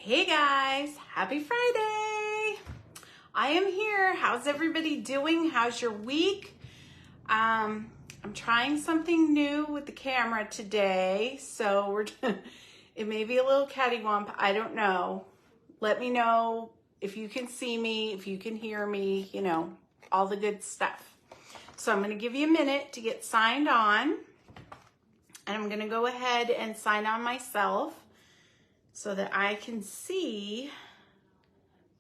Hey guys, happy Friday. I am here. How's everybody doing? How's your week? I'm trying something new with the camera today, so it may be a little cattywomp. I don't know. Let me know if you can see me, if you can hear me, all the good stuff. So I'm going to give you a minute to get signed on, and I'm going to go ahead and sign on myself so that I can see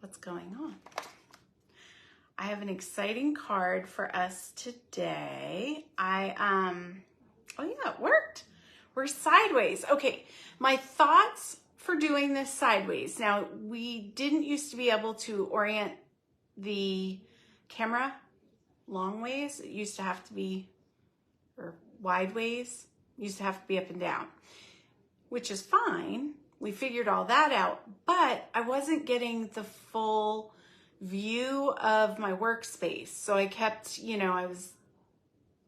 what's going on. I have an exciting card for us today. Oh yeah, it worked. We're sideways. Okay, my thoughts for doing this sideways. Now, we didn't used to be able to orient the camera long ways. It used to have to be, or wide ways, it used to have to be up and down, which is fine. We figured all that out, but I wasn't getting the full view of my workspace. So I kept, I was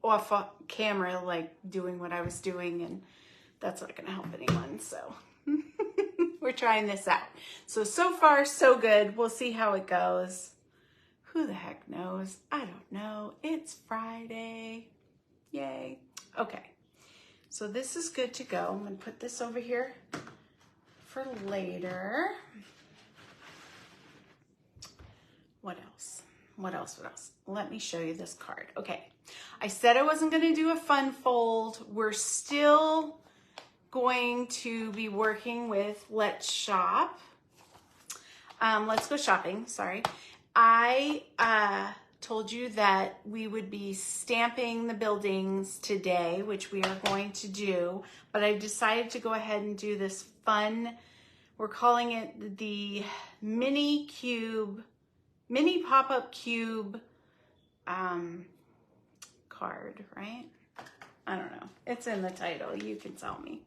off camera, like doing what I was doing, and that's not gonna help anyone. So we're trying this out. So far, so good. We'll see how it goes. Who the heck knows? I don't know. It's Friday. Yay. Okay. So this is good to go. I'm gonna put this over here for later. What else? What else? Let me show you this card. Okay. I said I wasn't going to do a fun fold. We're still going to be working with Let's Shop. Let's go shopping. Sorry. I told you that we would be stamping the buildings today, which we are going to do, but I decided to go ahead and do this fun, we're calling it the mini pop-up cube card, right? I don't know. It's in the title. You can tell me.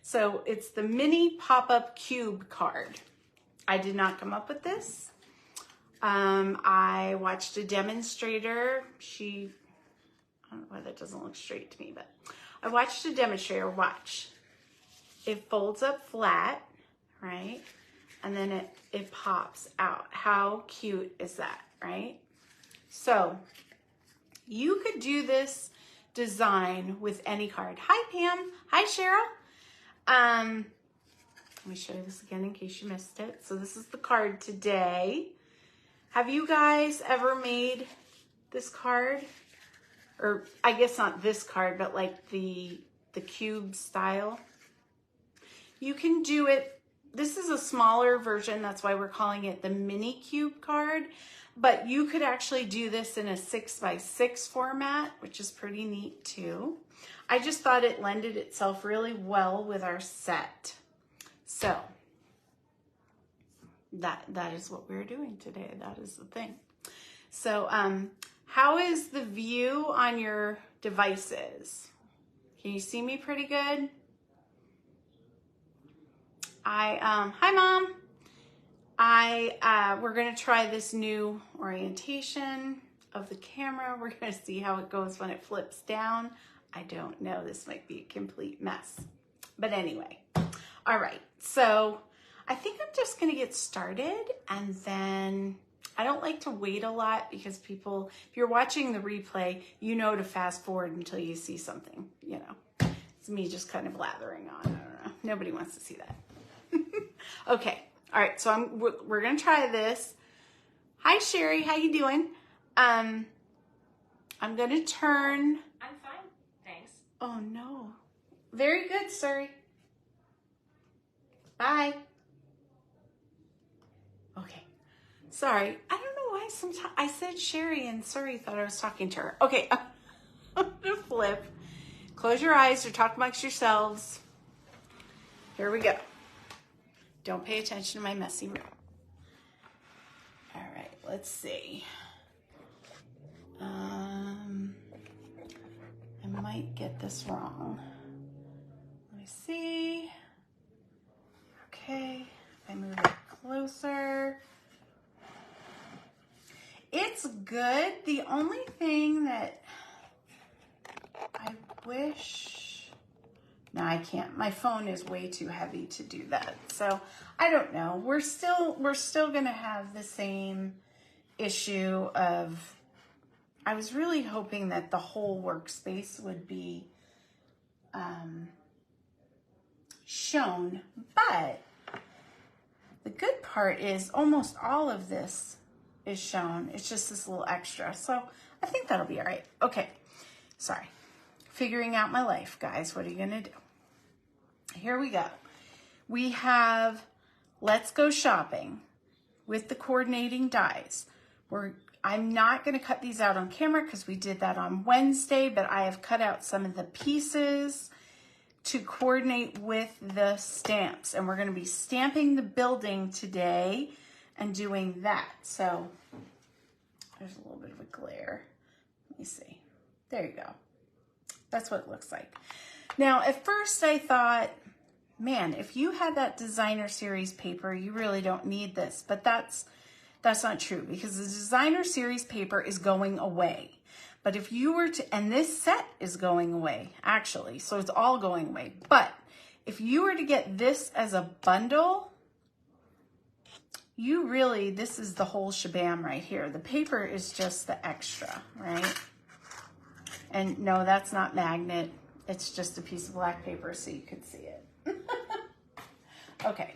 So it's the mini pop-up cube card. I did not come up with this. I watched a demonstrator. I don't know why that doesn't look straight to me, but I watched a demonstrator. Watch. It folds up flat, right? And then it pops out. How cute is that, right? So you could do this design with any card. Hi, Pam. Hi, Cheryl. Let me show you this again in case you missed it. So this is the card today. Have you guys ever made this card? Or I guess not this card, but like the cube style. You can do it. This is a smaller version. That's why we're calling it the mini cube card. But you could actually do this in a 6x6 format, which is pretty neat too. I just thought it lended itself really well with our set. So that is what we're doing today. That is the thing. So how is the view on your devices? Can you see me pretty good? Hi Mom. We're gonna try this new orientation of the camera. We're gonna see how it goes when it flips down. I don't know, this might be a complete mess. But anyway, all right, so I think I'm just gonna get started, and then I don't like to wait a lot because people, if you're watching the replay, you know to fast forward until you see something, It's me just kind of blathering on, I don't know. Nobody wants to see that. Okay, all right, so we're gonna try this. Hi Sherry, how you doing? I'm gonna turn. I'm fine, thanks. Oh no. Very good, sorry. Bye. Okay, sorry. I don't know why sometimes I said Sherry and Suri thought I was talking to her. Okay, I'm gonna flip. Close your eyes or talk amongst yourselves. Here we go. Don't pay attention to my messy room. All right, let's see. I might get this wrong. Let me see. Okay, if I move it closer. It's good. The only thing that I wish Now I can't, my phone is way too heavy to do that. So I don't know. We're still going to have the same issue of, I was really hoping that the whole workspace would be shown, but the good part is almost all of this is shown. It's just this little extra. So I think that'll be all right. Okay. Sorry. Figuring out my life, guys. What are you going to do? Here we go. We have Let's Go Shopping with the coordinating dies. I'm not going to cut these out on camera because we did that on Wednesday, but I have cut out some of the pieces to coordinate with the stamps. And we're going to be stamping the building today and doing that. So there's a little bit of a glare. Let me see. There you go. That's what it looks like. Now, at first I thought, man, if you had that designer series paper, you really don't need this. But that's not true, because the designer series paper is going away. But if you were to, and this set is going away, actually, so it's all going away. But if you were to get this as a bundle, you really, this is the whole shabam right here. The paper is just the extra, right? And no, that's not magnet. It's just a piece of black paper so you could see it. Okay,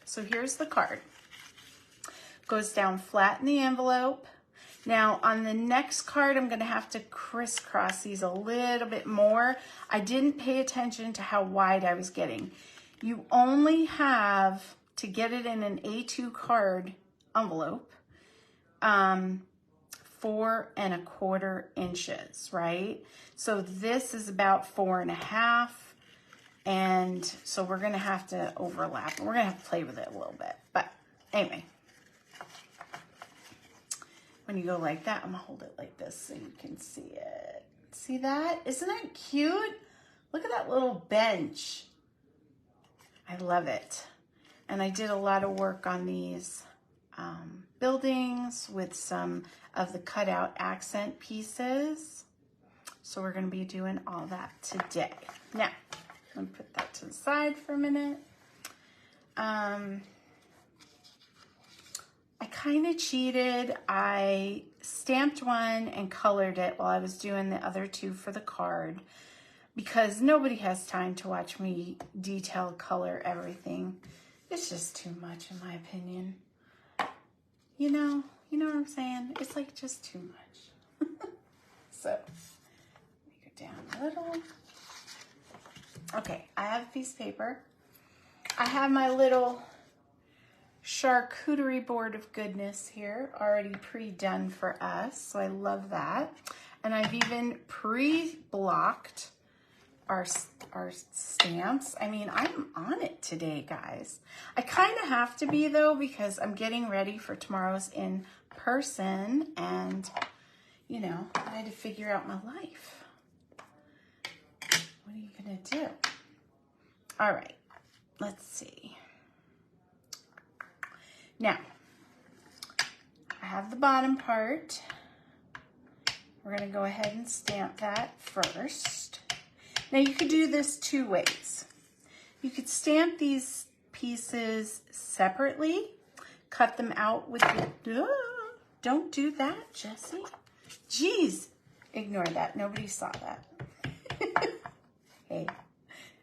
so here's the card. Goes down flat in the envelope. Now on the next card, I'm gonna have to crisscross these a little bit more. I didn't pay attention to how wide I was getting. You only have to get it in an A2 card envelope, 4¼ inches, right? So this is about 4½. And so we're gonna have to overlap. We're gonna have to play with it a little bit. But anyway, when you go like that, I'm gonna hold it like this so you can see it. See that? Isn't that cute? Look at that little bench. I love it. And I did a lot of work on these buildings with some of the cutout accent pieces. So we're gonna be doing all that today. Now, I'm gonna put that to the side for a minute. I kind of cheated. I stamped one and colored it while I was doing the other two for the card, because nobody has time to watch me detail color everything. It's just too much in my opinion. You know what I'm saying? It's like just too much. So let me go down a little. Okay, I have a piece of paper. I have my little charcuterie board of goodness here, already pre-done for us, so I love that. And I've even pre-blocked our stamps. I mean, I'm on it today, guys. I kind of have to be, though, because I'm getting ready for tomorrow's in-person, and, you know, I had to figure out my life. What are you gonna do? All right, let's see. Now, I have the bottom part. We're gonna go ahead and stamp that first. Now you could do this two ways. You could stamp these pieces separately, cut them out with the, don't do that, Jessie. Jeez, ignore that, nobody saw that. Hey,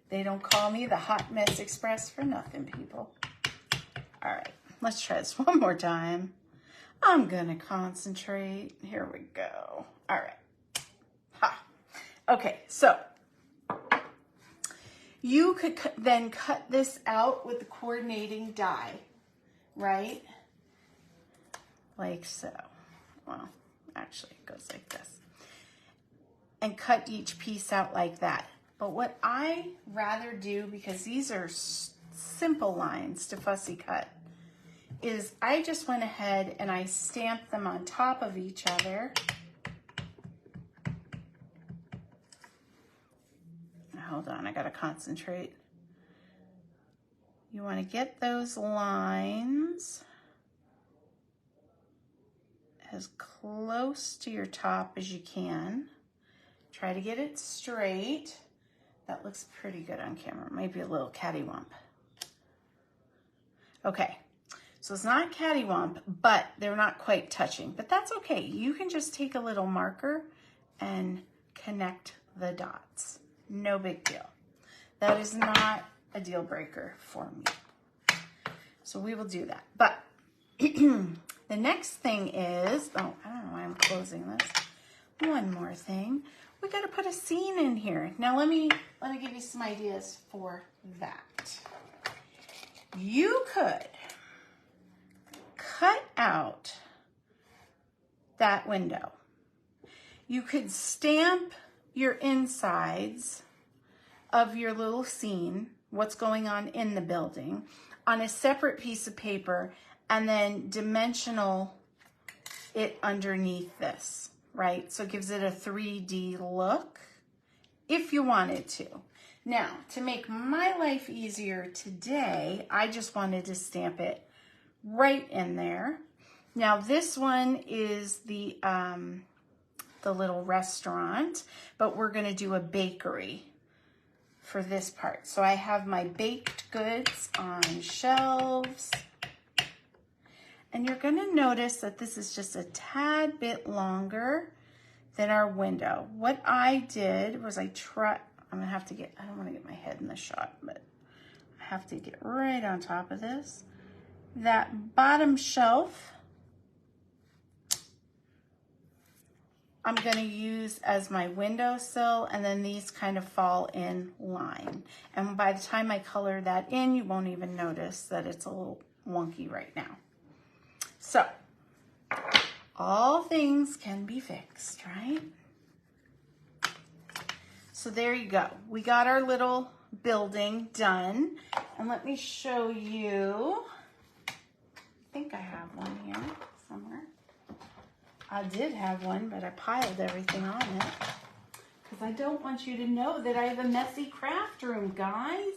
they don't call me the Hot Mess Express for nothing, people. All right, let's try this one more time. I'm gonna concentrate. Here we go. All right. Ha. Okay, so you could then cut this out with the coordinating die, right? Like so. Well, actually it goes like this. And cut each piece out like that. But what I rather do, because these are simple lines to fussy cut, is I just went ahead and I stamped them on top of each other. Hold on, I gotta concentrate. You want to get those lines as close to your top as you can. Try to get it straight. That looks pretty good on camera. Maybe a little cattywomp. Okay, so it's not cattywomp, but they're not quite touching. But that's okay. You can just take a little marker and connect the dots. No big deal. That is not a deal breaker for me. So we will do that. But the next thing is, oh, I don't know why I'm closing this. One more thing. We got to put a scene in here. Now let me give you some ideas for that. You could cut out that window. You could stamp your insides of your little scene, what's going on in the building, on a separate piece of paper, and then dimensional it underneath this, right? So it gives it a 3D look if you wanted to. Now, to make my life easier today, I just wanted to stamp it right in there. Now, this one is the little restaurant, but we're gonna do a bakery for this part. So I have my baked goods on shelves. And you're gonna notice that this is just a tad bit longer than our window. What I did was I don't wanna get my head in the shot, but I have to get right on top of this. That bottom shelf, I'm gonna use as my windowsill, and then these kind of fall in line. And by the time I color that in, you won't even notice that it's a little wonky right now. So, all things can be fixed, right? So there you go. We got our little building done. And let me show you, I think I have one here somewhere. I did have one, but I piled everything on it because I don't want you to know that I have a messy craft room, guys.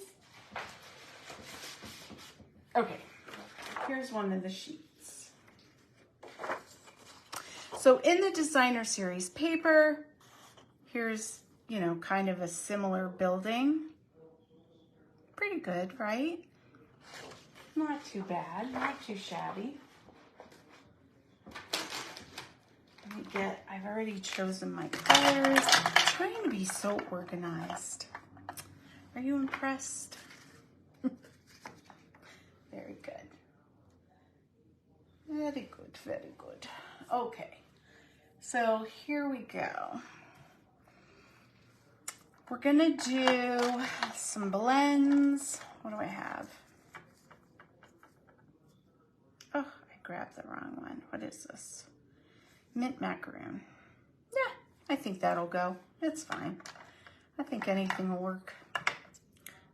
Okay, here's one of the sheets. So in the designer series paper, here's, you know, kind of a similar building. Pretty good, right? Not too bad, not too shabby. I've already chosen my colors. I'm trying to be so organized. Are you impressed? Very good. Very good, very good. Okay, so here we go. We're gonna do some blends. What do I have? Oh, I grabbed the wrong one. What is this? Mint macaroon. Yeah, I think that'll go. It's fine. I think anything will work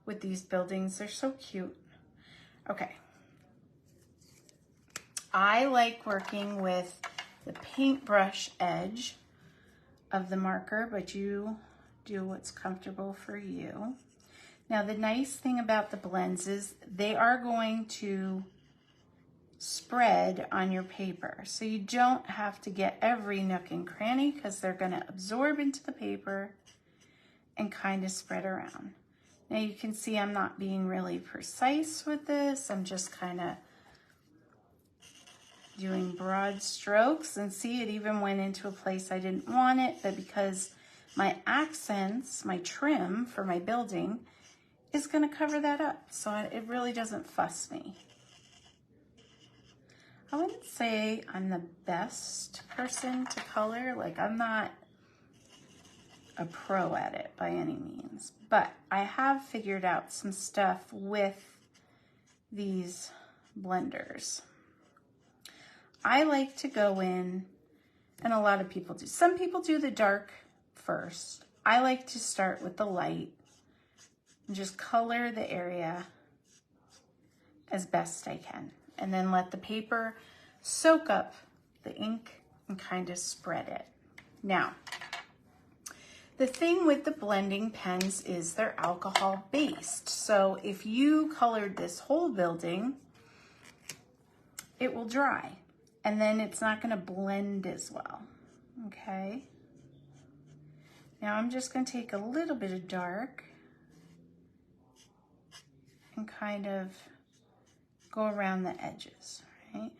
with these buildings. They're so cute. Okay. I like working with the paintbrush edge of the marker, but you do what's comfortable for you. Now, the nice thing about the blends is they are going to spread on your paper. So you don't have to get every nook and cranny because they're going to absorb into the paper and kind of spread around. Now you can see I'm not being really precise with this. I'm just kind of doing broad strokes, and see, it even went into a place I didn't want it, but because my accents, my trim for my building is going to cover that up. So it really doesn't fuss me. I wouldn't say I'm the best person to color. Like, I'm not a pro at it by any means, but I have figured out some stuff with these blenders. I like to go in, and a lot of people do. Some people do the dark first. I like to start with the light and just color the area as best I can, and then let the paper soak up the ink and kind of spread it. Now, the thing with the blending pens is they're alcohol based. So if you colored this whole building, it will dry, and then it's not going to blend as well. Okay. Now I'm just going to take a little bit of dark and kind of go around the edges, right?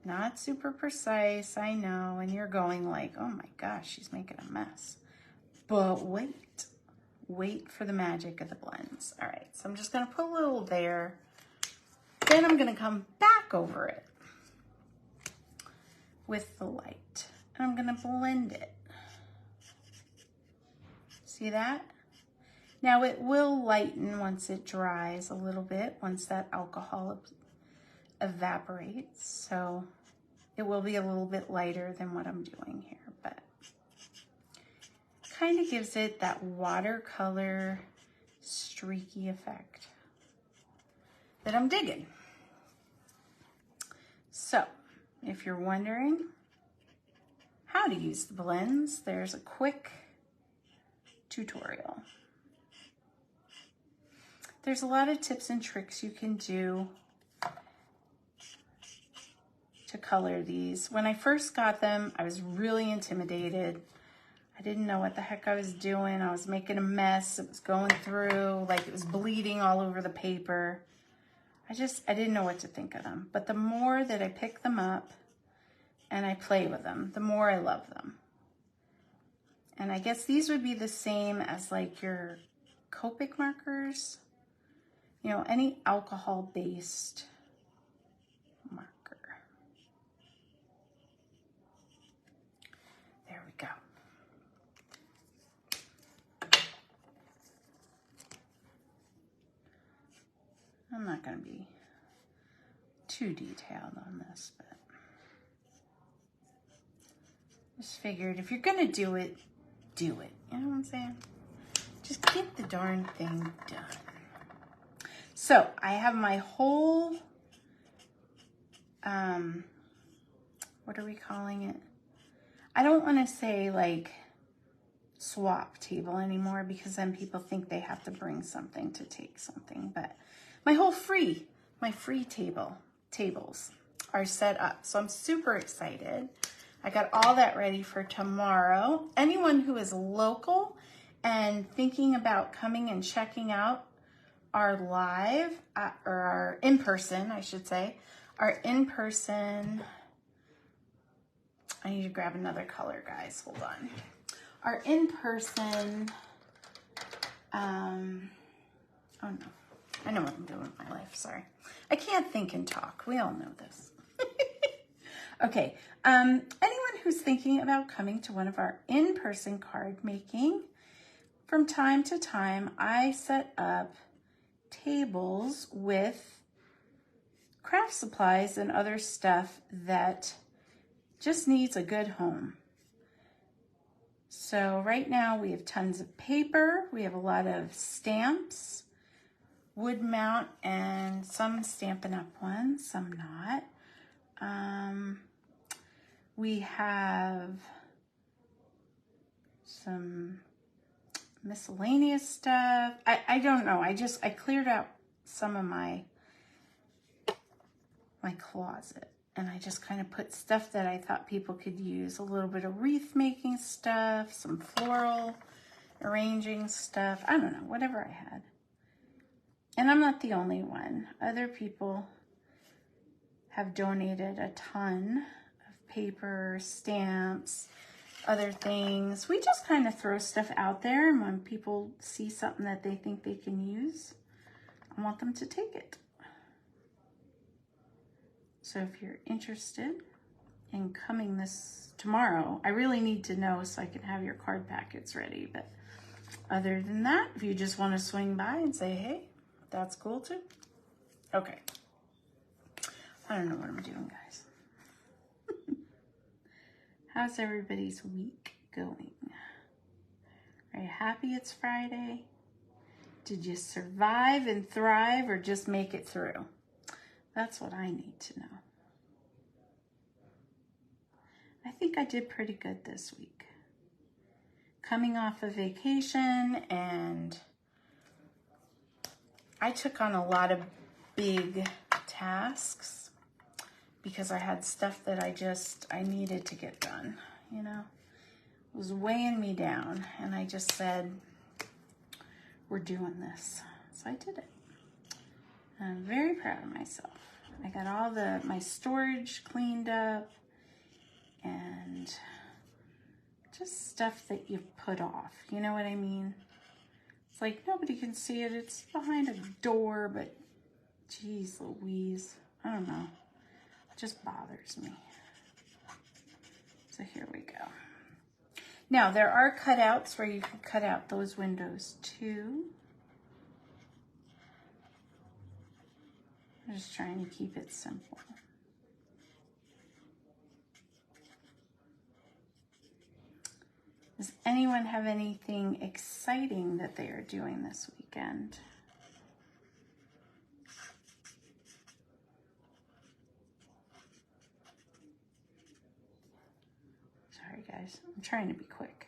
Not super precise, I know, and you're going like, oh my gosh, she's making a mess. But wait for the magic of the blends. All right, so I'm just gonna put a little there. Then I'm gonna come back over it with the light. And I'm gonna blend it. See that? Now it will lighten once it dries a little bit, once that alcohol evaporates. So it will be a little bit lighter than what I'm doing here, but kind of gives it that watercolor streaky effect that I'm digging. So if you're wondering how to use the blends, there's a quick tutorial. There's a lot of tips and tricks you can do to color these. When I first got them, I was really intimidated. I didn't know what the heck I was doing. I was making a mess. It was going through, like it was bleeding all over the paper. I didn't know what to think of them. But the more that I pick them up and I play with them, the more I love them. And I guess these would be the same as like your Copic markers. You know, any alcohol-based marker. There we go. I'm not going to be too detailed on this, but just figured if you're going to do it, do it. You know what I'm saying? Just get the darn thing done. So I have my whole, what are we calling it? I don't want to say like swap table anymore because then people think they have to bring something to take something. But my free tables are set up. So I'm super excited. I got all that ready for tomorrow. Anyone who is local and thinking about coming and checking out our live, or our in-person, I should say, our in-person, I need to grab another color, guys, hold on. Our in-person, oh no, I know what I'm doing with my life, sorry. I can't think and talk, we all know this. Okay, anyone who's thinking about coming to one of our in-person card making, from time to time, I set up tables with craft supplies and other stuff that just needs a good home. So right now we have tons of paper, we have a lot of stamps, wood mount, and some Stampin' Up! Ones, some not. We have some miscellaneous stuff. I don't know. I cleared out some of my closet and I just kind of put stuff that I thought people could use. A little bit of wreath making stuff, some floral arranging stuff. I don't know, whatever I had. And I'm not the only one. Other people have donated a ton of paper, stamps, other things. We just kind of throw stuff out there, and when people see something that they think they can use, I want them to take it. So if you're interested in coming this tomorrow, I really need to know so I can have your card packets ready. But other than that, if you just want to swing by and say, hey, that's cool too. Okay. I don't know what I'm doing, guys. How's everybody's week going? Are you happy it's Friday? Did you survive and thrive or just make it through? That's what I need to know. I think I did pretty good this week. Coming off of vacation, and I took on a lot of big tasks because I had stuff that I needed to get done, you know. It was weighing me down, and I just said, we're doing this. So I did it. I'm very proud of myself. I got all my storage cleaned up and just stuff that you put off. You know what I mean? It's like nobody can see it. It's behind a door, but geez Louise, I don't know. It just bothers me. So here we go. Now there are cutouts where you can cut out those windows too. I'm just trying to keep it simple. Does anyone have anything exciting that they are doing this weekend? Sorry guys, I'm trying to be quick.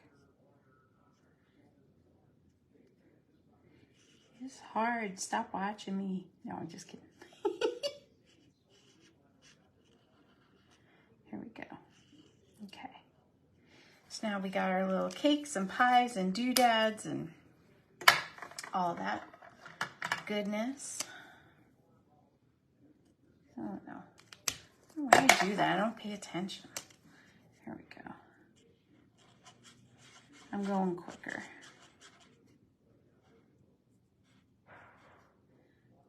It's hard, stop watching me. No, I'm just kidding. Here we go. Okay. So now we got our little cakes and pies and doodads and all that goodness. Oh no. Why do you do that? I don't pay attention. Here we go. I'm going quicker.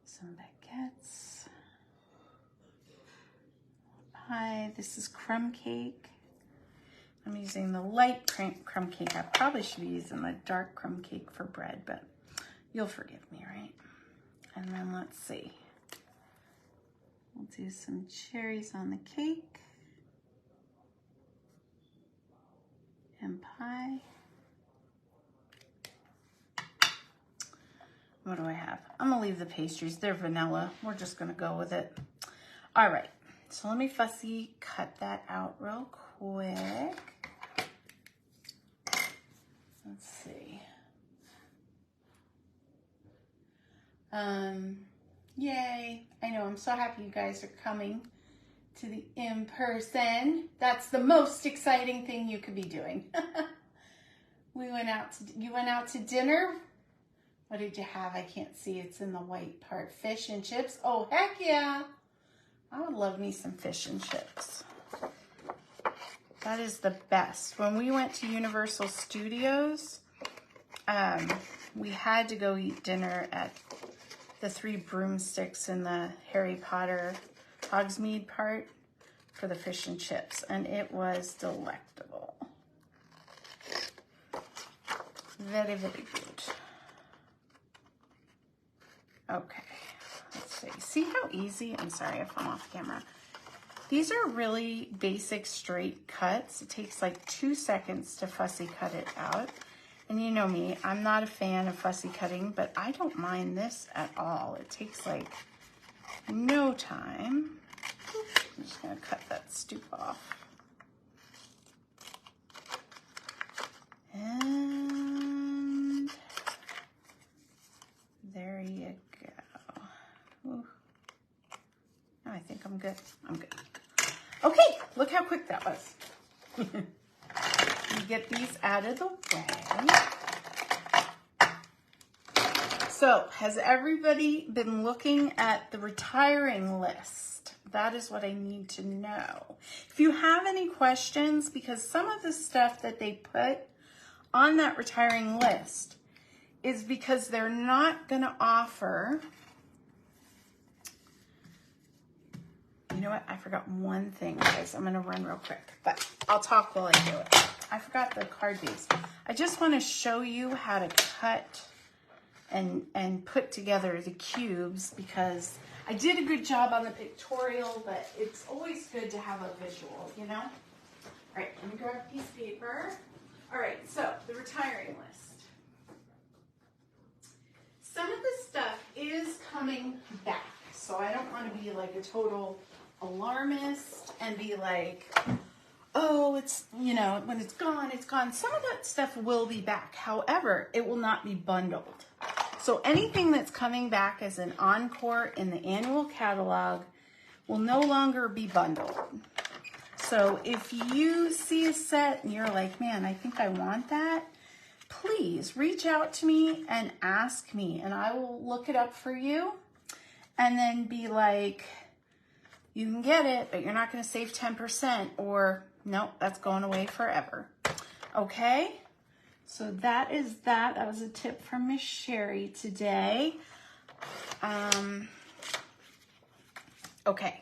Some baguettes. Pie. This is crumb cake. I'm using the light crumb cake. I probably should be using the dark crumb cake for bread, but you'll forgive me, right? And then let's see. We'll do some cherries on the cake. And pie. What do I have? I'm gonna leave the pastries. They're vanilla. We're just gonna go with it. All right, so let me fussy cut that out real quick. Let's see. Yay. I know, I'm so happy you guys are coming to the in-person. That's the most exciting thing you could be doing. You went out to dinner. What did you have? I can't see. It's in the white part. Fish and chips. Oh, heck yeah. I would love me some fish and chips. That is the best. When we went to Universal Studios, we had to go eat dinner at the Three Broomsticks in the Harry Potter Hogsmeade part for the fish and chips, and it was delectable. Very, very good. Okay, let's see. See how easy? I'm sorry if I'm off camera. These are really basic straight cuts. It takes like 2 seconds to fussy cut it out. And you know me, I'm not a fan of fussy cutting, but I don't mind this at all. It takes like no time. I'm just gonna cut that stoop off. And there you go. Ooh. I think I'm good. I'm good. Okay, look how quick that was. You get these out of the way. So, has everybody been looking at the retiring list? That is what I need to know. If you have any questions, because some of the stuff that they put on that retiring list is because they're not going to offer. You know what? I forgot one thing, guys. I'm going to run real quick, but I'll talk while I do it. I forgot the card base. I just want to show you how to cut and put together the cubes, because I did a good job on the pictorial, but it's always good to have a visual, you know? All right, let me grab a piece of paper. All right, so the retiring list. Some of the stuff is coming back, so I don't want to be like a total alarmist and be like, oh, it's, you know, when it's gone, it's gone. Some of that stuff will be back. However, it will not be bundled. So anything that's coming back as an encore in the annual catalog will no longer be bundled. So if you see a set and you're like, man, I think I want that, please reach out to me and ask me, and I will look it up for you and then be like, you can get it, but you're not going to save 10%, or nope, that's going away forever. Okay, so that is that. That was a tip from Miss Sherry today. Okay,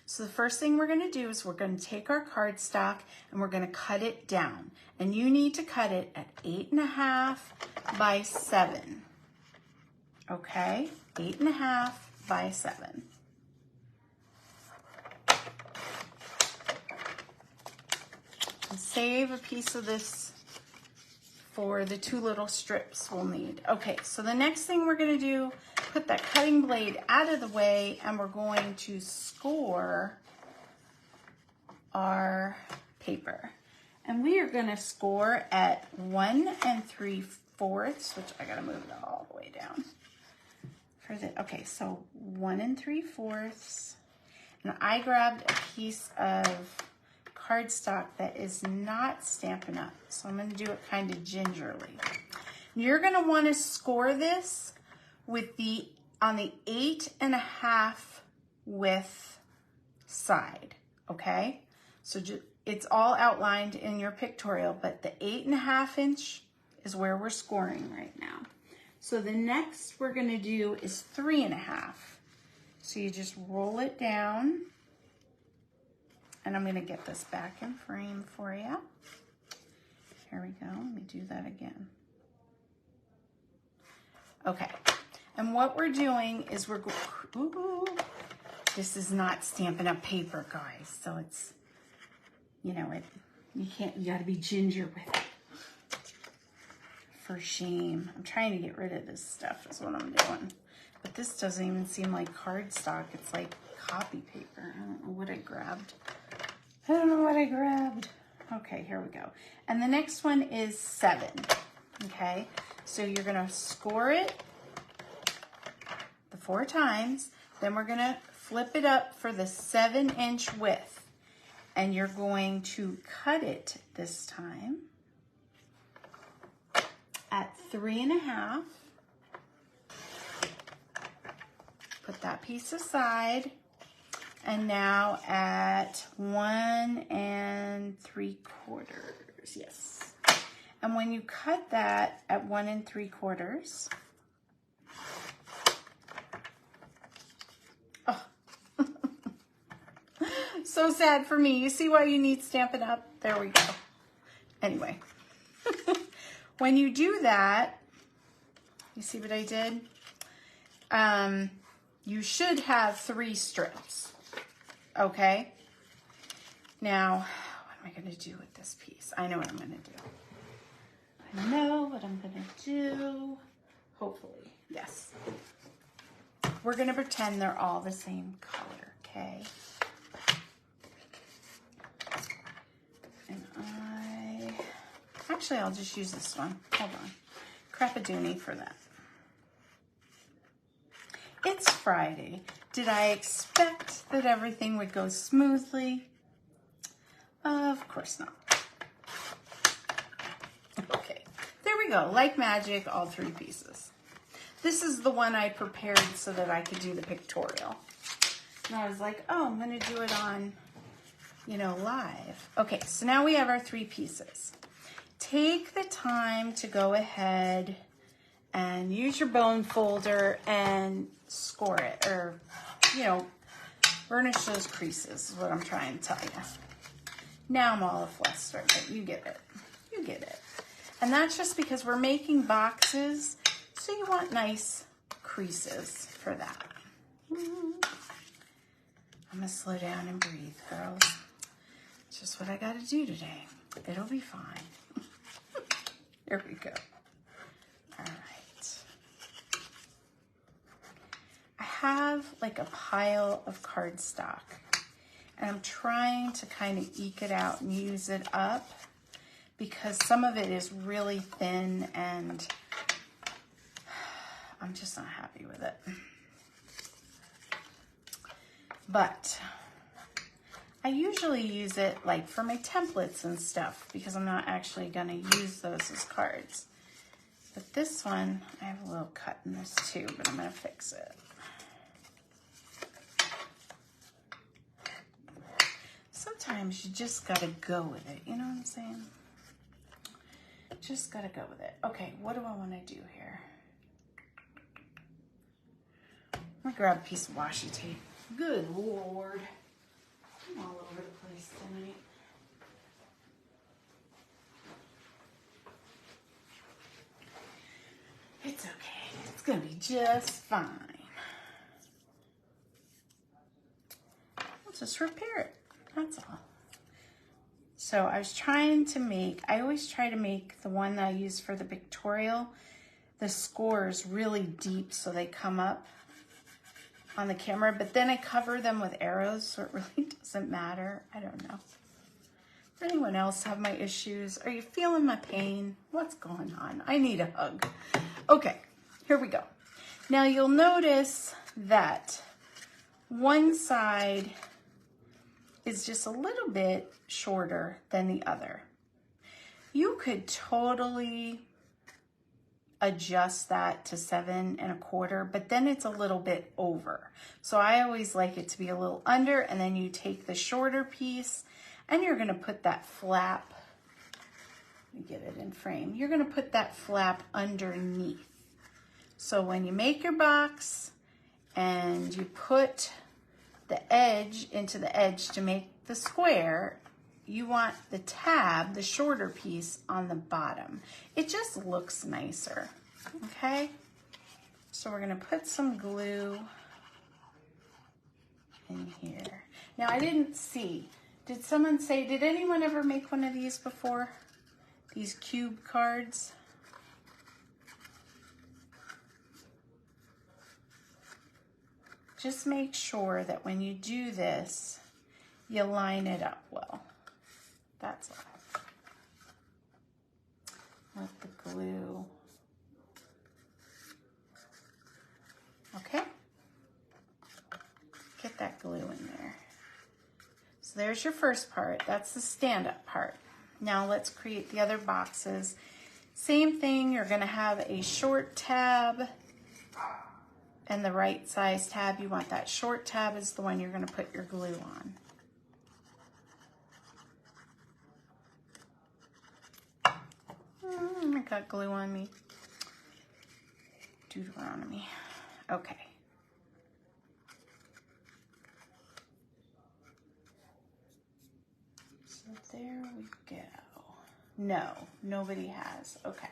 so the first thing we're going to do is we're going to take our cardstock and we're going to cut it down. And you need to cut it at 8.5 by 7. Okay, 8.5 by 7. And save a piece of this for the 2 little strips we'll need. Okay, so the next thing we're going to do, put that cutting blade out of the way, and we're going to score our paper. And we are going to score at 1 3/4, which I got to move it all the way down. Okay, so 1 3/4. And I grabbed a piece of cardstock that is not Stampin' Up, so I'm going to do it kind of gingerly. You're going to want to score this with on the 8.5 width side, okay? So it's all outlined in your pictorial, but the 8.5 inch is where we're scoring right now. So the next we're going to do is 3.5. So you just roll it down, and I'm going to get this back in frame for you. Here we go. Let me do that again. Okay. And what we're doing is we're going, ooh, this is not Stampin' Up paper, guys. So it's, you know, you got to be ginger with it. For shame. I'm trying to get rid of this stuff is what I'm doing. But this doesn't even seem like cardstock. It's like copy paper. I don't know what I grabbed. I don't know what I grabbed. Okay, here we go. And the next one is 7. Okay, so you're going to score it the 4 times. Then we're going to flip it up for the 7-inch width. And you're going to cut it this time at 3.5. Put that piece aside. And now at 1 3/4, yes. And when you cut that at 1 3/4, oh, so sad for me. You see why you need Stampin' Up? There we go. Anyway, when you do that, you see what I did? You should have 3 strips. Okay, now what am I going to do with this piece? I know what I'm going to do. I know what I'm going to do. Hopefully, yes. We're going to pretend they're all the same color, okay? And actually, I'll just use this one. Hold on. Crap-a-doony for that. It's Friday. Did I expect that everything would go smoothly? Of course not. Okay, there we go. Like magic, all 3 pieces. This is the one I prepared so that I could do the pictorial. And I was like, oh, I'm going to do it on, you know, live. Okay, so now we have our 3 pieces. Take the time to go ahead and use your bone folder and score it, or, you know, burnish those creases is what I'm trying to tell you. Now I'm all flustered, but you get it. You get it. And that's just because we're making boxes, so you want nice creases for that. I'm gonna slow down and breathe, girls. It's just what I gotta do today. It'll be fine. Here we go. All right. I have like a pile of cardstock, and I'm trying to kind of eke it out and use it up because some of it is really thin and I'm just not happy with it. But I usually use it like for my templates and stuff because I'm not actually gonna use those as cards. But this one, I have a little cut in this too, but I'm gonna fix it. sometimes you just gotta go with it. You know what I'm saying? Just gotta go with it. Okay, what do I want to do here? I'm gonna grab a piece of washi tape. Good Lord. I'm all over the place tonight. It's okay. It's gonna be just fine. We'll just repair it. That's all. So I was trying to make, I always try to make the one that I use for the pictorial, the scores really deep so they come up on the camera, but then I cover them with arrows so it really doesn't matter. I don't know. Does anyone else have my issues? Are you feeling my pain? What's going on? I need a hug. Okay, here we go. Now you'll notice that one side is just a little bit shorter than the other. You could totally adjust that to 7 1/4, but then it's a little bit over. So I always like it to be a little under, and then you take the shorter piece and you're gonna put that flap, let me get it in frame. You're gonna put that flap underneath. So when you make your box and you put the edge into the edge to make the square, you want the tab, the shorter piece, on the bottom. It just looks nicer, okay? So we're gonna put some glue in here. Now I didn't see, did someone say, did anyone ever make one of these before? These cube cards? Just make sure that when you do this, you line it up well. That's all. Let the glue. Okay? Get that glue in there. So there's your first part. That's the stand-up part. Now let's create the other boxes. Same thing, you're gonna have a short tab and the right size tab. You want that short tab is the one you're gonna put your glue on. I got glue on me. Deuteronomy. Okay. So there we go. No, nobody has. Okay.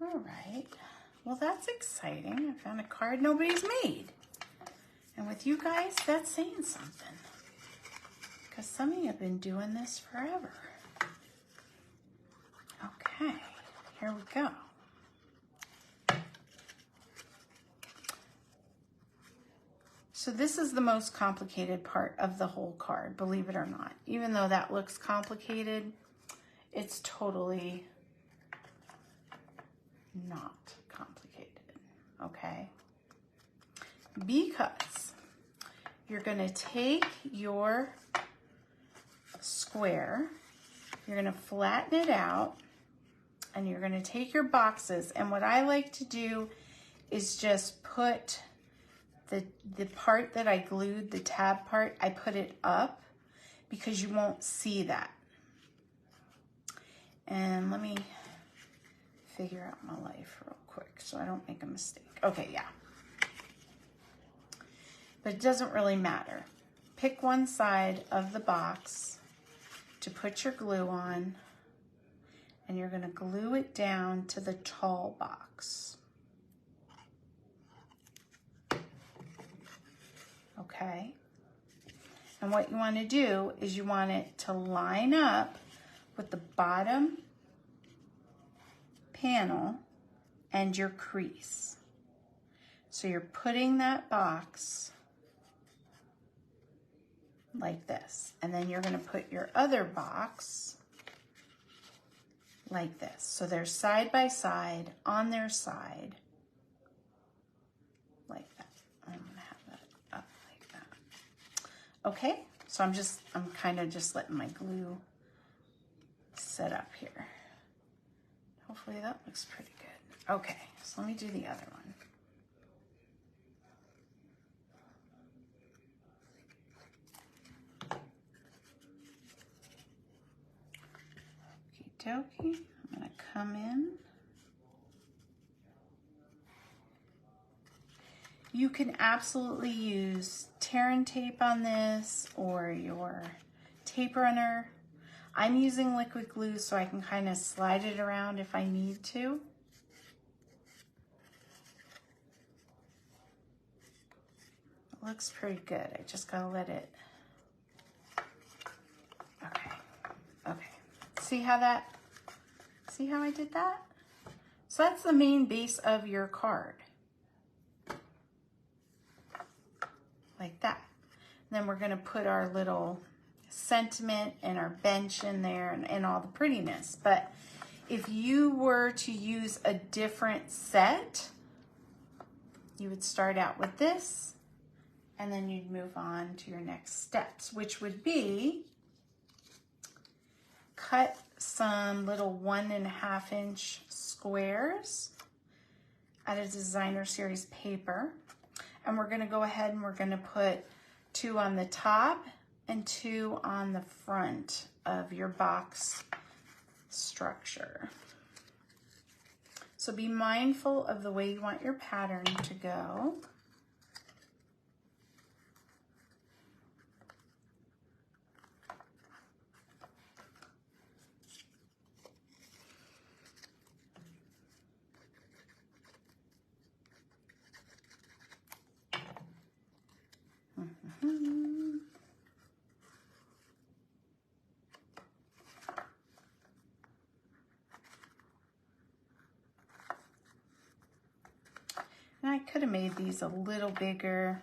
All right. Well, that's exciting. I found a card nobody's made. And with you guys, that's saying something. Because some of you have been doing this forever. Okay, here we go. So this is the most complicated part of the whole card, believe it or not. Even though that looks complicated, it's totally not complicated, okay? Because you're gonna take your square, you're gonna flatten it out, and you're gonna take your boxes, and what I like to do is just put the part that I glued, the tab part, I put it up because you won't see that. And let me figure out my life real quick so I don't make a mistake. Okay, yeah. But it doesn't really matter. Pick one side of the box to put your glue on, and you're gonna glue it down to the tall box. Okay? And what you wanna do is you want it to line up with the bottom panel and your crease. So you're putting that box like this. And then you're gonna put your other box like this. So they're side by side on their side like that. I'm gonna have that up like that. Okay, so I'm kind of just letting my glue set up here. Hopefully that looks pretty good. Okay, so let me do the other one. dokie. I'm gonna come in. You can absolutely use tear and tape on this or your tape runner. I'm using liquid glue so I can kind of slide it around if I need to. It looks pretty good. I just gotta let it. Okay, okay. See how I did that? So that's the main base of your card. Like that. And then we're gonna put our little sentiment and our bench in there and all the prettiness. But if you were to use a different set, you would start out with this and then you'd move on to your next steps, which would be cut some little 1.5 inch squares out of designer series paper. And we're gonna go ahead and we're gonna put 2 on the top and 2 on the front of your box structure. So be mindful of the way you want your pattern to go. And I could have made these a little bigger,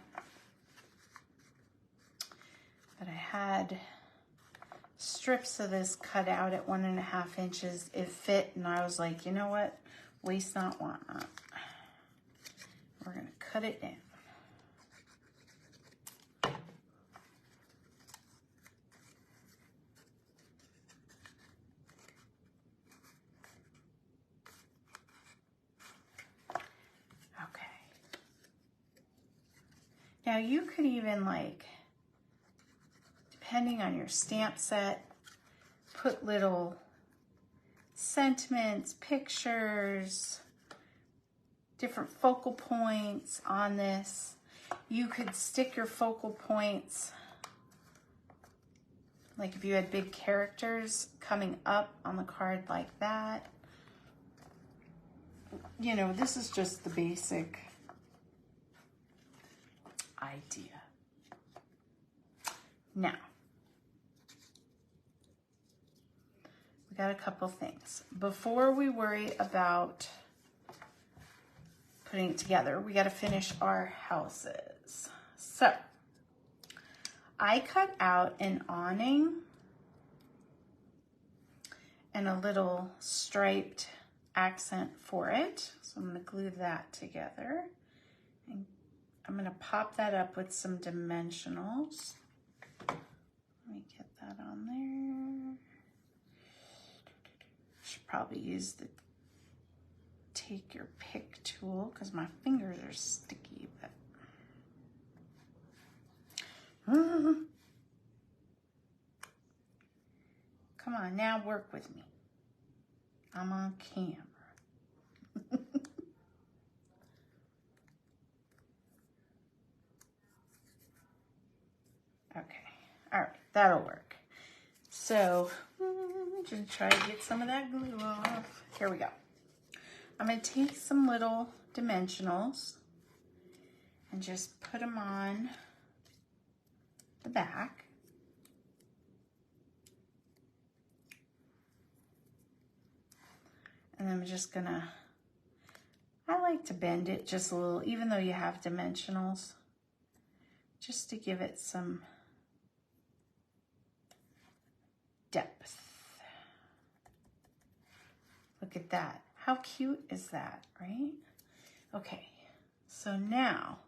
but I had strips of this cut out at 1.5 inches. It fit, and I was like, you know what? Waste not, want not. We're gonna cut it down. Now you could even, like, depending on your stamp set, put little sentiments, pictures, different focal points on this. You could stick your focal points, like if you had big characters coming up on the card like that. You know, this is just the basic idea. Now, we got a couple things. Before we worry about putting it together, we got to finish our houses. So, I cut out an awning and a little striped accent for it. So I'm going to glue that together. And I'm going to pop that up with some dimensionals. Let me get that on there. Should probably use the take your pick tool because my fingers are sticky, but come on, now work with me. I'm on camera. Okay, all right, that'll work. So, just try to get some of that glue off. Here we go. I'm gonna take some little dimensionals and just put them on the back. And I'm just gonna, I like to bend it just a little, even though you have dimensionals, just to give it some depth. Look at that. How cute is that, right? Okay, so now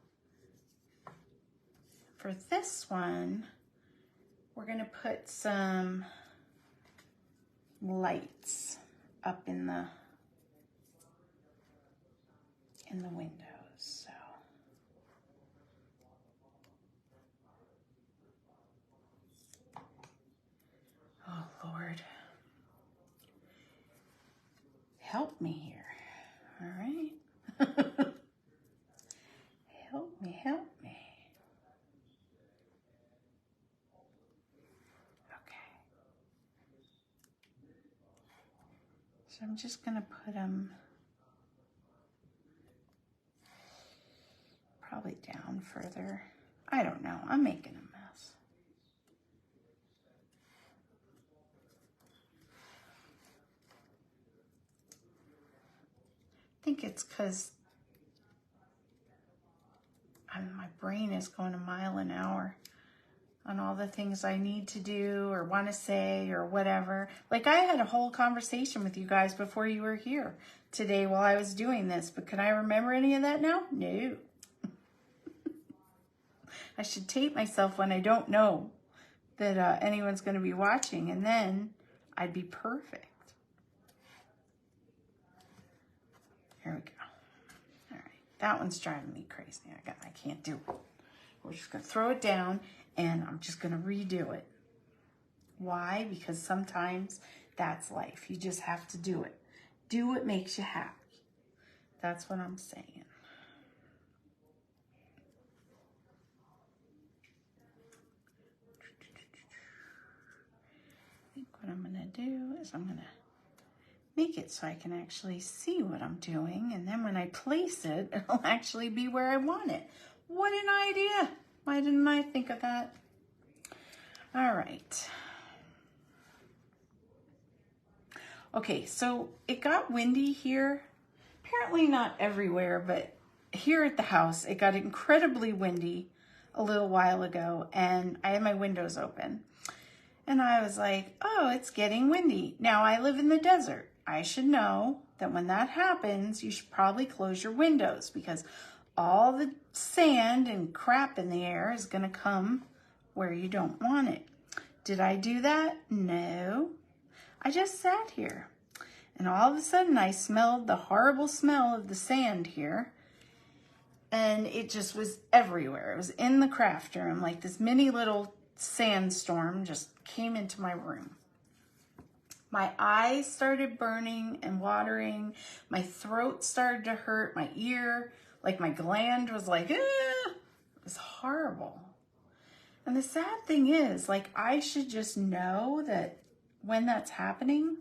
for this one, we're gonna put some lights up in the windows. So oh Lord, help me here. All right. Help me, help me. Okay. So I'm just going to put them probably down further. I don't know. I'm making a mess. I think it's because my brain is going a mile an hour on all the things I need to do or want to say or whatever. Like I had a whole conversation with you guys before you were here today while I was doing this, but can I remember any of that now? No. I should tape myself when I don't know that anyone's going to be watching, and then I'd be perfect. Here we go. All right, that one's driving me crazy. I can't do it. We're just going to throw it down, and I'm just going to redo it. Why? Because sometimes that's life. You just have to do it. Do what makes you happy. That's what I'm saying. I think what I'm going to do is I'm going to make it so I can actually see what I'm doing, and then when I place it, it'll actually be where I want it. What an idea! Why didn't I think of that? All right. Okay, so it got windy here. Apparently not everywhere, but here at the house, it got incredibly windy a little while ago, and I had my windows open. And I was like, oh, it's getting windy. Now, I live in the desert. I should know that when that happens, you should probably close your windows because all the sand and crap in the air is going to come where you don't want it. Did I do that? No. I just sat here. And all of a sudden, I smelled the horrible smell of the sand here. And it just was everywhere. It was in the craft room, like this mini little sandstorm just came into my room. My eyes started burning and watering. My throat started to hurt. My ear, like my gland was like, ah! It was horrible. And the sad thing is, like, I should just know that when that's happening,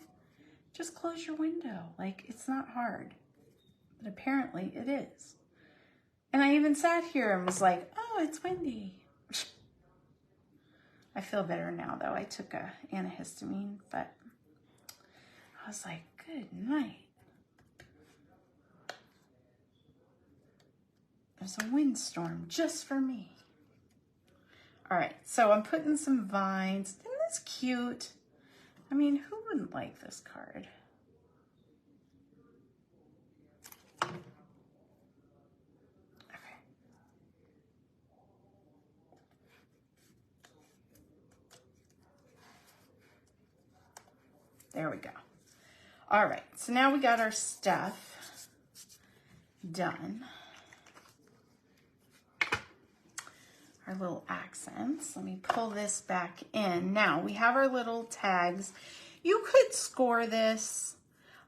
just close your window. Like, it's not hard. But apparently it is. And I even sat here and was like, oh, it's windy. I feel better now, though. I took a antihistamine, but I was like, good night. There's a windstorm just for me. All right, so I'm putting some vines. Isn't this cute? I mean, who wouldn't like this card? Okay. There we go. All right, so now we got our stuff done. Our little accents. Let me pull this back in. Now we have our little tags. You could score this.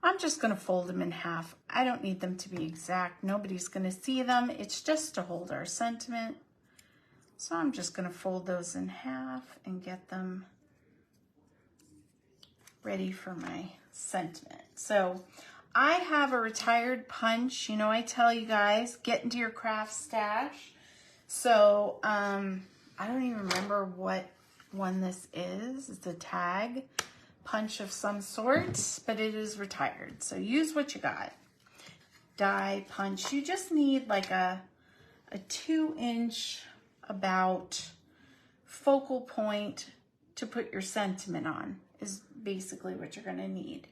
I'm just going to fold them in half. I don't need them to be exact. Nobody's going to see them. It's just to hold our sentiment. So I'm just going to fold those in half and get them ready for my sentiment. So I have a retired punch. You know, I tell you guys, get into your craft stash. So I don't even remember what one this is. It's a tag punch of some sort, but it is retired. So use what you got. Die punch. You just need like a 2-inch about focal point to put your sentiment on is basically what you're going to need.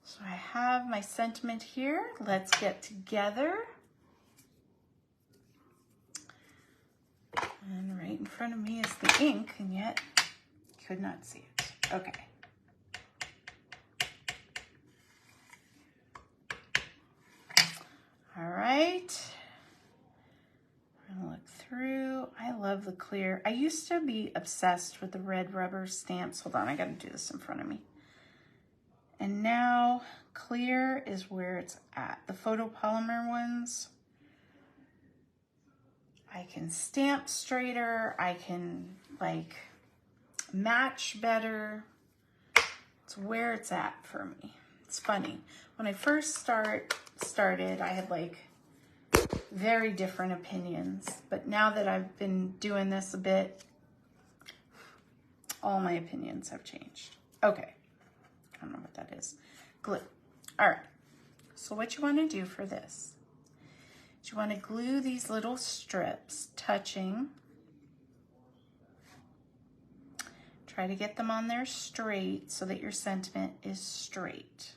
So I have my sentiment here. Let's get together. And right in front of me is the ink, and yet could not see it. Okay. All right. I'm gonna look through. I love the clear. I used to be obsessed with the red rubber stamps. Hold on, I gotta do this in front of me. And now clear is where it's at. The photopolymer ones, I can stamp straighter, I can like match better. It's where it's at for me. It's funny. When I first started, I had like very different opinions, but now that I've been doing this a bit, all my opinions have changed. Okay, I don't know what that is. Glue. All right, so what you want to do for this is you want to glue these little strips touching. Try to get them on there straight so that your sentiment is straight,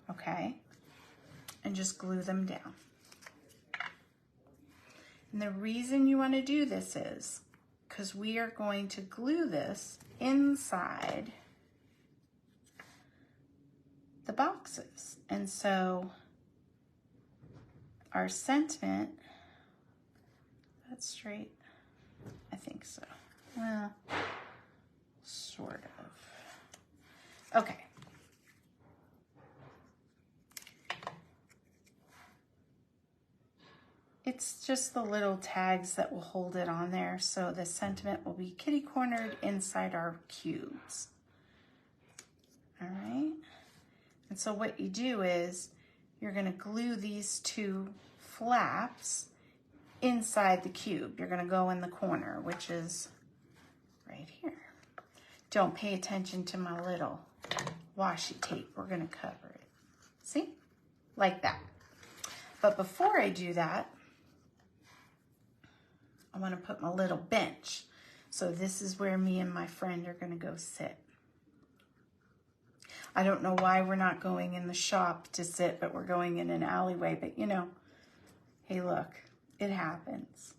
okay? And just glue them down. And the reason you want to do this is because we are going to glue this inside the boxes. And so our sentiment, that's straight, I think so. Well, sort of. Okay. It's just the little tags that will hold it on there, so the sentiment will be kitty-cornered inside our cubes. All right? And so what you do is you're going to glue these two flaps inside the cube. You're going to go in the corner, which is right here. Don't pay attention to my little washi tape. We're going to cover it. See? Like that. But before I do that, I want to put my little bench. So this is where me and my friend are going to go sit. I don't know why we're not going in the shop to sit, but we're going in an alleyway. But you know, hey, look, it happens.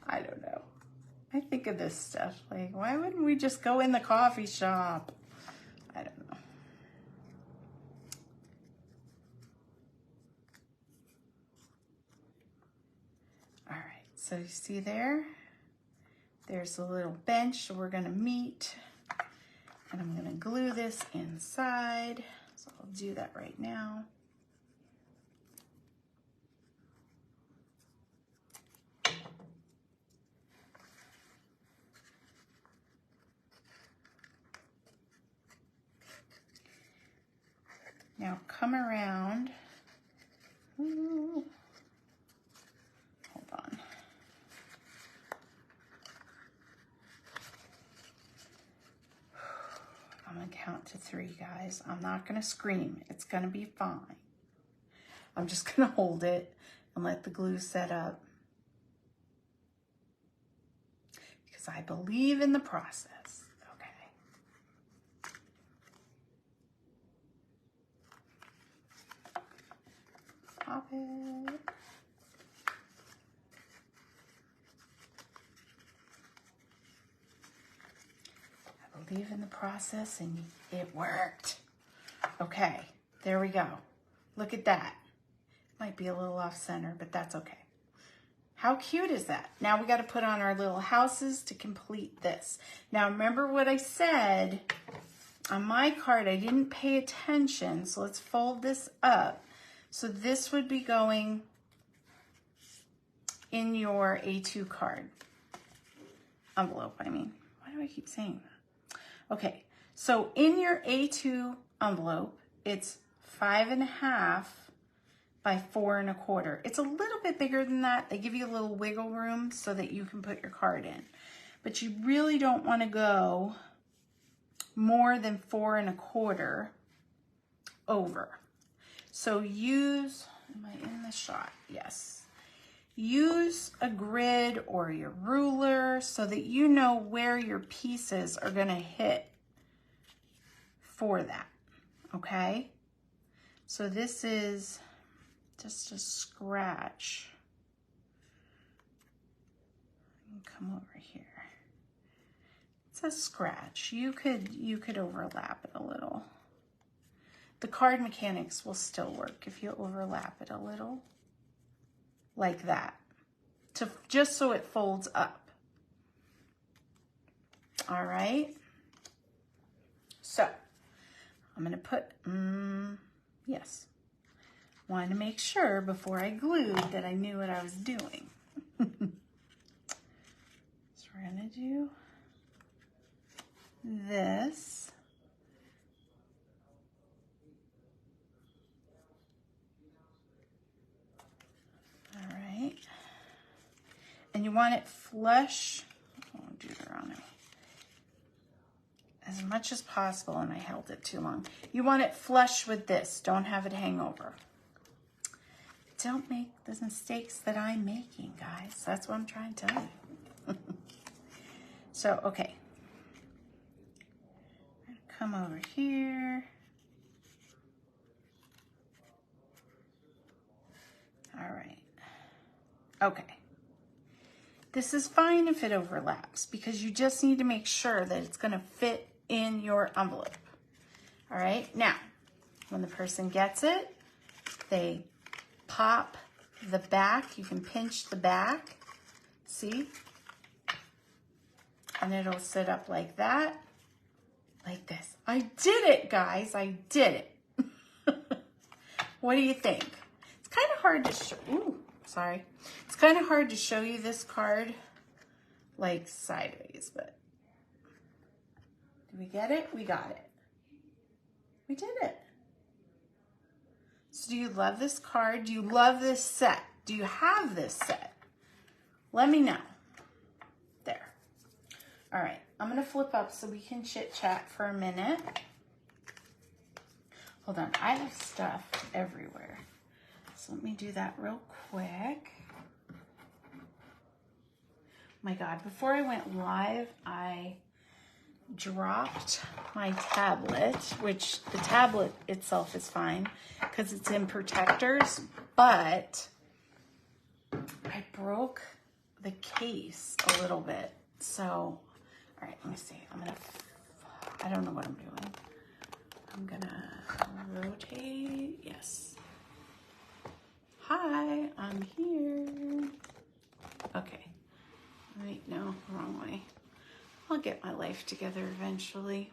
I don't know. I think of this stuff like, why wouldn't we just go in the coffee shop? I don't know. All right, so you see there? There's a little bench, so we're gonna meet. And I'm gonna glue this inside. So I'll do that right now. Now come around. Ooh. Hold on. I'm gonna count to 3, guys. I'm not gonna scream. It's gonna be fine. I'm just gonna hold it and let the glue set up. Because I believe in the process. Pop it. I believe in the process and it worked. Okay, there we go. Look at that. Might be a little off center, but that's okay. How cute is that? Now we got to put on our little houses to complete this. Now remember what I said on my card, I didn't pay attention, so let's fold this up. So this would be going in your A2 card. Envelope, I mean. Why do I keep saying that? Okay, so in your A2 envelope, it's 5.5 by 4 1/4. It's a little bit bigger than that. They give you a little wiggle room so that you can put your card in. But you really don't want to go more than 4 1/4 over. So use, am I in the shot? Yes. Use a grid or your ruler so that you know where your pieces are going to hit for that, okay? So this is just a scratch. Come over here. It's a scratch. You could overlap it a little. The card mechanics will still work if you overlap it a little, like that, just so it folds up. All right. So I'm going to put, yes. Wanted to make sure before I glued that I knew what I was doing. So we're going to do this. All right. And you want it flush. Oh, Deuteronomy. As much as possible, and I held it too long. You want it flush with this. Don't have it hang over. Don't make the mistakes that I'm making, guys. That's what I'm trying to tell you. So, okay. Come over here. All right. Okay. This is fine if it overlaps because you just need to make sure that it's going to fit in your envelope. All right. Now, when the person gets it, they pop the back. You can pinch the back. See? And it'll sit up like that. Like this. I did it, guys. I did it. What do you think? It's kind of hard to show. Ooh, sorry. It's kind of hard to show you this card like sideways, but did we get it? We got it. We did it. So do you love this card? Do you love this set? Do you have this set? Let me know. There. All right. I'm going to flip up so we can chit chat for a minute. Hold on. I have stuff everywhere. So let me do that real quick. My God, before I went live, I dropped my tablet, which the tablet itself is fine because it's in protectors, but I broke the case a little bit. So, all right, let me see. I don't know what I'm doing. I'm gonna rotate. Yes. Hi, I'm here. Okay. Wait, no, wrong way. I'll get my life together eventually.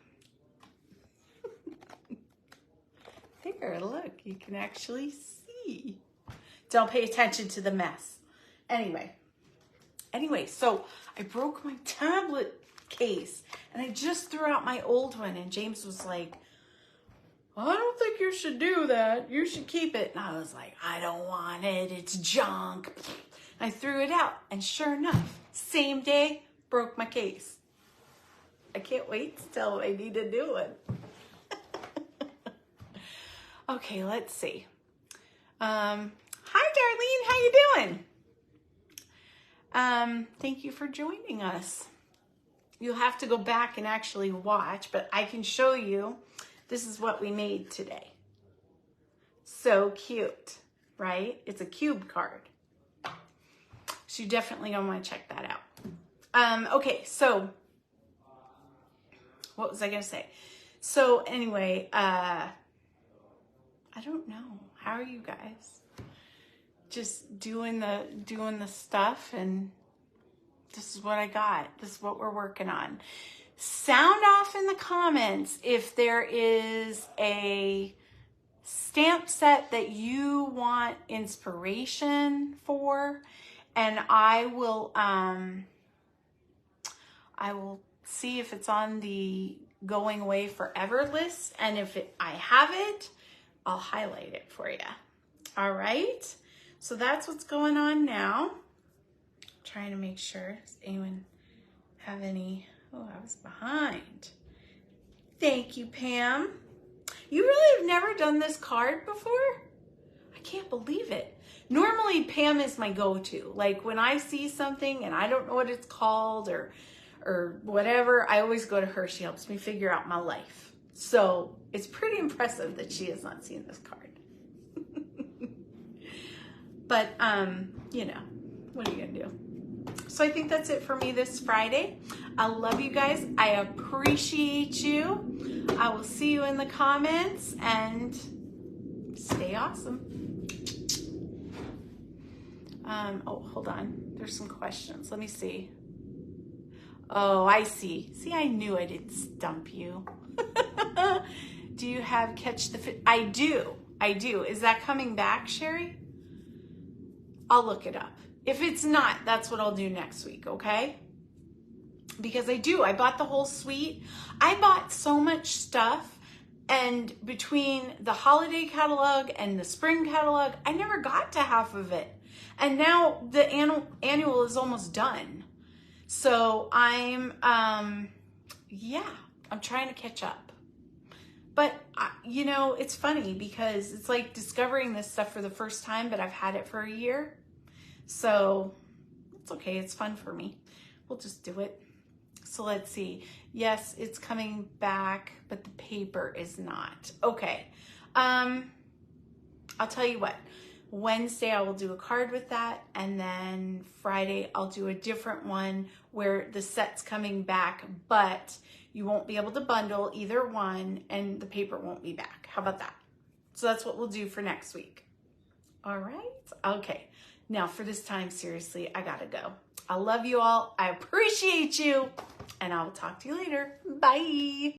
There, look, you can actually see. Don't pay attention to the mess. Anyway, so I broke my tablet case and I just threw out my old one and James was like, well, I don't think you should do that. You should keep it. And I was like, I don't want it. It's junk. I threw it out and sure enough, same day, broke my case. I can't wait to tell I need a new one. Okay, let's see. Hi, Darlene. How you doing? Thank you for joining us. You'll have to go back and actually watch, but I can show you. This is what we made today. So cute, right? It's a cube card. So you definitely gonna want to check that out. Okay, so what was I gonna say? So anyway, I don't know. How are you guys? Just doing the stuff, and this is what I got. This is what we're working on. Sound off in the comments if there is a stamp set that you want inspiration for, and I will see if it's on the going away forever list, and if I have it, I'll highlight it for you. All right, so that's what's going on now. Trying to make sure. Does anyone have any? Oh, I was behind. Thank you, Pam. You really have never done this card before? I can't believe it. Normally, Pam is my go-to. Like when I see something and I don't know what it's called or whatever, I always go to her. She helps me figure out my life. So it's pretty impressive that she has not seen this card. But, you know, what are you gonna do? So I think that's it for me this Friday. I love you guys. I appreciate you. I will see you in the comments and stay awesome. Oh, hold on. There's some questions. Let me see. Oh, I see. See, I knew I didn't stump you. Do you have Catch the Fish? I do. Is that coming back, Sherry? I'll look it up. If it's not, that's what I'll do next week, okay? Because I bought the whole suite. I bought so much stuff, and between the holiday catalog and the spring catalog, I never got to half of it. And now the annual is almost done. So I'm trying to catch up. But, you know, it's funny because it's like discovering this stuff for the first time, but I've had it for a year. So it's okay. It's fun for me. We'll just do it. So let's see. Yes, it's coming back, but the paper is not. Okay. I'll tell you what. Wednesday, I will do a card with that. And then Friday, I'll do a different one where the set's coming back, but you won't be able to bundle either one and the paper won't be back. How about that? So that's what we'll do for next week. All right. Okay. Now for this time, seriously, I gotta go. I love you all. I appreciate you. And I will talk to you later. Bye.